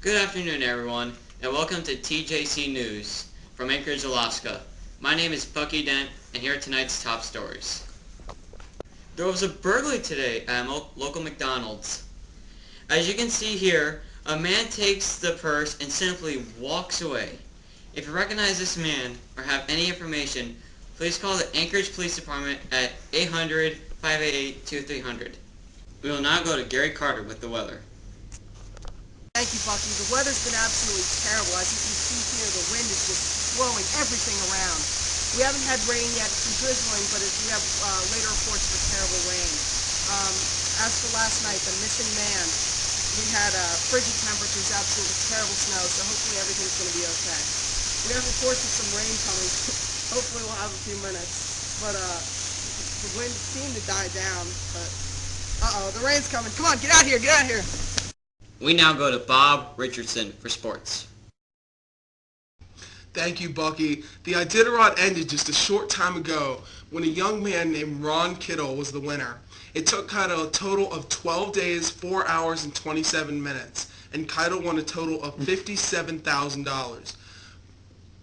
Good afternoon, everyone, and welcome to TJC News from Anchorage, Alaska. My name is Bucky Dent, and here are tonight's top stories. There was a burglary today at a local McDonald's. As you can see here, a man takes the purse and simply walks away. If you recognize this man or have any information, please call the Anchorage Police Department at 800-588-2300. We will now go to Gary Carter with the weather. Thank you, Bucky. The weather's been absolutely terrible. As you can see here, the wind is just blowing everything around. We haven't had rain yet. It's been drizzling, but we have later reports for terrible rain. As for last night, the missing man, we had frigid temperatures, absolutely terrible snow, so hopefully everything's going to be okay. We have reports of some rain coming. Hopefully we'll have a few minutes. But the wind seemed to die down, but the rain's coming. Come on, get out here, get out here. We now go to Bob Richardson for sports. Thank you, Bucky. The Iditarod ended just a short time ago when a young man named Ron Kittle was the winner. It took Keitel a total of 12 days, 4 hours, and 27 minutes, and Keitel won a total of $57,000.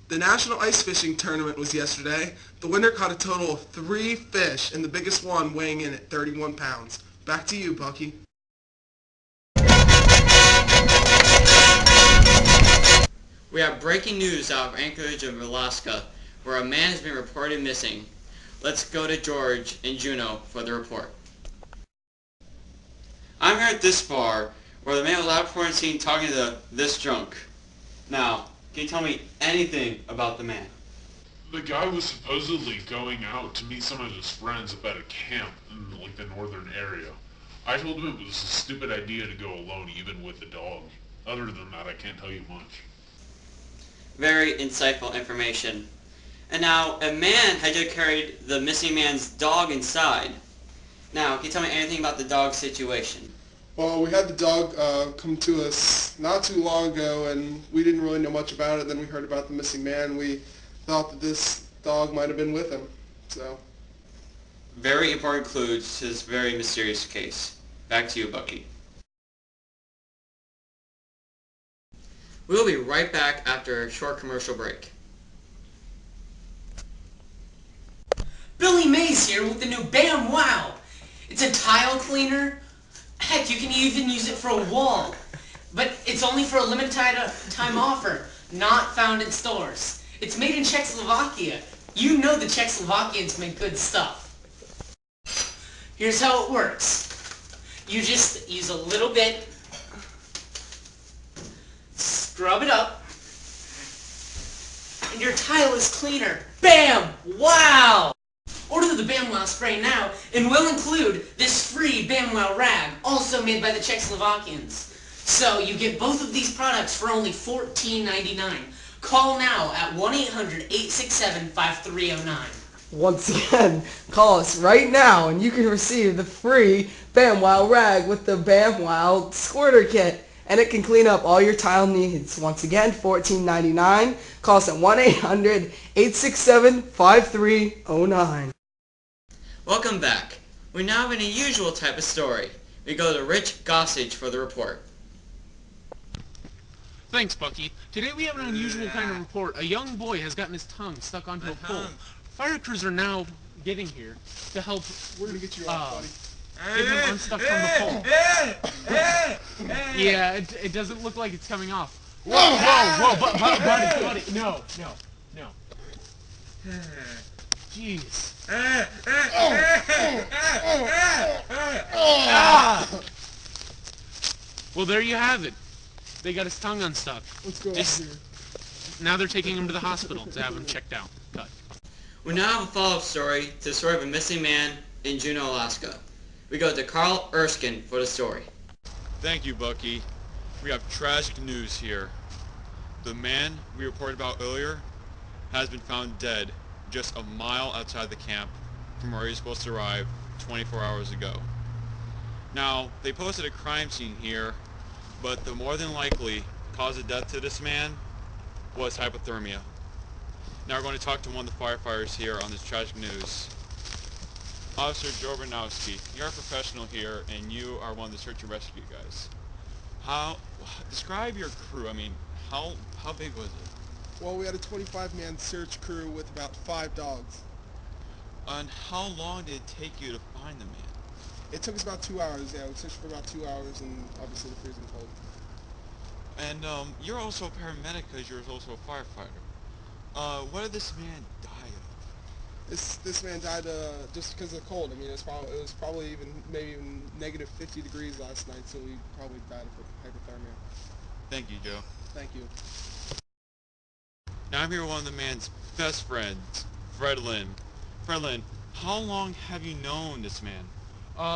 The National Ice Fishing Tournament was yesterday. The winner caught a total of 3 fish, and the biggest one weighing in at 31 pounds. Back to you, Bucky. We have breaking news out of Anchorage of Alaska, where a man has been reported missing. Let's go to George in Juneau for the report. I'm here at this bar, where the man was out before and seen talking to this drunk. Now, can you tell me anything about the man? The guy was supposedly going out to meet some of his friends up at a camp in the northern area. I told him it was a stupid idea to go alone, even with the dog. Other than that, I can't tell you much. Very insightful information. And now, a man had just carried the missing man's dog inside. Now, can you tell me anything about the dog situation? Well, we had the dog come to us not too long ago, and we didn't really know much about it. Then we heard about the missing man. We thought that this dog might have been with him. So, Very important clues to this very mysterious case. Back to you, Bucky. We'll be right back after a short commercial break. Billy Mays here with the new Bam Wow. It's a tile cleaner. Heck, you can even use it for a wall. But it's only for a limited time offer, not found in stores. It's made in Czechoslovakia. You know the Czechoslovakians make good stuff. Here's how it works. You just use a little bit, scrub it up, and your tile is cleaner. Bam! Wow! Order the Bam Wow spray now, and we'll include this free Bam Wow rag, also made by the Czechoslovakians. So you get both of these products for only $14.99. Call now at 1-800-867-5309. Once again, call us right now and you can receive the free Bam Wow rag with the Bam Wow squirter kit. And it can clean up all your tile needs. Once again, $14.99. Call us at 1-800-867-5309. Welcome back. We now have an unusual type of story. We go to Rich Gossage for the report. Thanks, Bucky. Today we have an unusual kind of report. A young boy has gotten his tongue stuck onto a pole. Fire crews are now getting here to help. we're going to get you off, buddy. Get him unstuck from the pole. Yeah, it doesn't look like it's coming off. Whoa, buddy, no. Jeez. Well, there you have it. They got his tongue unstuck. Let's go Just- here. Now they're taking him to the hospital to have him checked out. Cut. We now have a follow-up story to the story of a missing man in Juneau, Alaska. We go to Carl Erskine for the story. Thank you, Bucky. We have tragic news here. The man we reported about earlier has been found dead just a mile outside the camp from where he was supposed to arrive 24 hours ago. Now, they posted a crime scene here, but the more than likely cause of death to this man was hypothermia. Now we're going to talk to one of the firefighters here on this tragic news. Officer Joe Bernowski, you're a professional here, and you are one of the search and rescue guys. Describe your crew. I mean, how big was it? Well, we had a 25-man search crew with about 5 dogs. And how long did it take you to find the man? It took us about 2 hours, yeah. We searched for about 2 hours, and obviously the freezing cold. And you're also a paramedic because you're also a firefighter. What did this man die of? This man died just because of the cold. I mean, it was probably maybe even negative 50 degrees last night, so he probably died of hypothermia. Thank you, Joe. Thank you. Now I'm here with one of the man's best friends, Fred Lynn. Fred Lynn, how long have you known this man?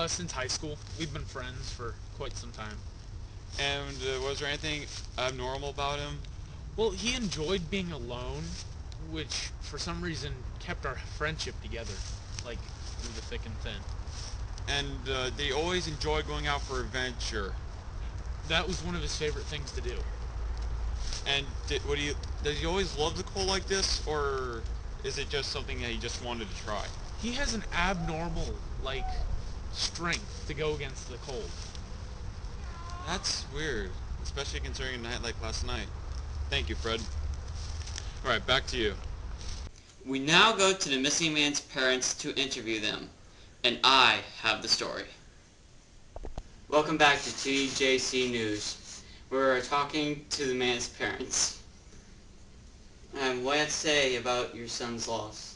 Since high school. We've been friends for quite some time. And was there anything abnormal about him? Well, he enjoyed being alone, which for some reason kept our friendship together, like through the thick and thin. And they always enjoy going out for adventure. That was one of his favorite things to do. And does he always love the cold like this, or is it just something that he just wanted to try? He has an abnormal, strength to go against the cold. That's weird, especially considering a night like last night. Thank you, Fred. Alright, back to you. We now go to the missing man's parents to interview them, and I have the story. Welcome back to TJC News. We're talking to the man's parents. What do you have to say about your son's loss?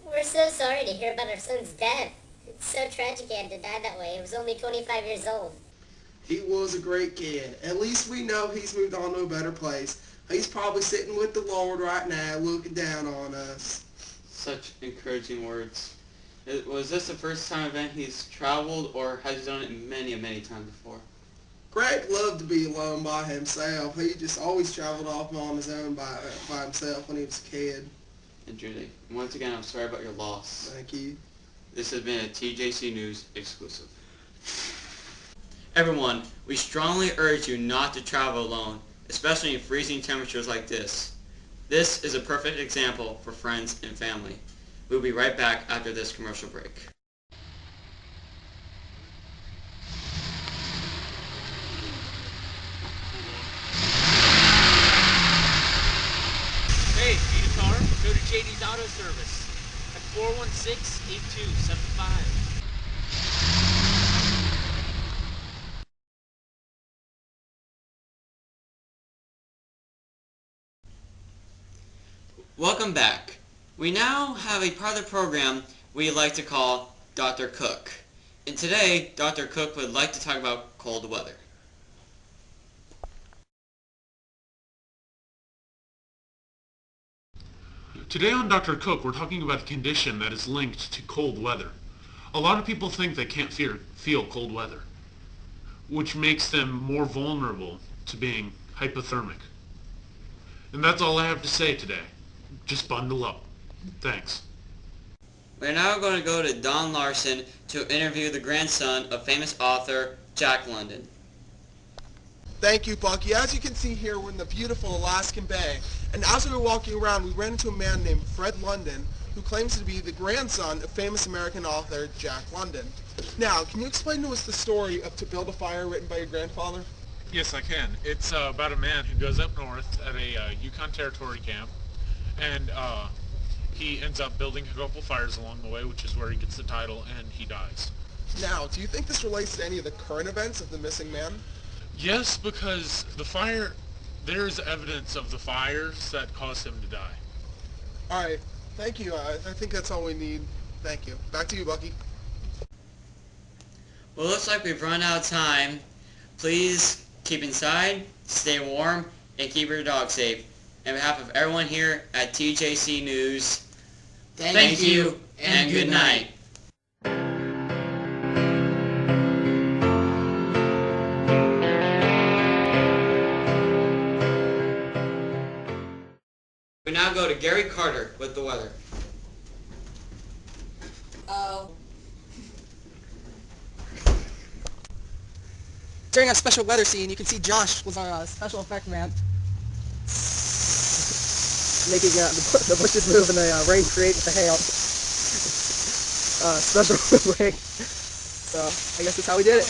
We're so sorry to hear about our son's death. It's so tragic he had to die that way. He was only 25 years old. He was a great kid. At least we know he's moved on to a better place. He's probably sitting with the Lord right now, looking down on us. Such encouraging words. Was this the first time event he's traveled, or has he done it many, many times before? Greg loved to be alone by himself. He just always traveled off on his own by himself when he was a kid. And Judy, once again, I'm sorry about your loss. Thank you. This has been a TJC News exclusive. Everyone, we strongly urge you not to travel alone, especially in freezing temperatures like this. This is a perfect example for friends and family. We'll be right back after this commercial break. Hey, need a car? Go to JD's Auto Service at 416-8275. Welcome back. We now have a part of the program we like to call Dr. Cook. And today, Dr. Cook would like to talk about cold weather. Today on Dr. Cook, we're talking about a condition that is linked to cold weather. A lot of people think they can't feel cold weather, which makes them more vulnerable to being hypothermic. And that's all I have to say today. Just bundle up. Thanks. We're now going to go to Don Larson to interview the grandson of famous author Jack London. Thank you, Bucky. As you can see here, we're in the beautiful Alaskan Bay. And as we were walking around, we ran into a man named Fred London, who claims to be the grandson of famous American author Jack London. Now, can you explain to us the story of To Build a Fire written by your grandfather? Yes, I can. It's about a man who goes up north at a Yukon Territory camp, and he ends up building a couple fires along the way, which is where he gets the title, and he dies. Now, do you think this relates to any of the current events of the missing man? Yes, because there's evidence of the fires that caused him to die. All right. Thank you. I think that's all we need. Thank you. Back to you, Bucky. Well, it looks like we've run out of time. Please keep inside, stay warm, and keep your dog safe. On behalf of everyone here at TJC News, thank you and good night. We now go to Gary Carter with the weather. During our special weather scene, you can see Josh was our special effect man. Making the bushes move and the rain create with the hail. Special break. So, I guess that's how we did it.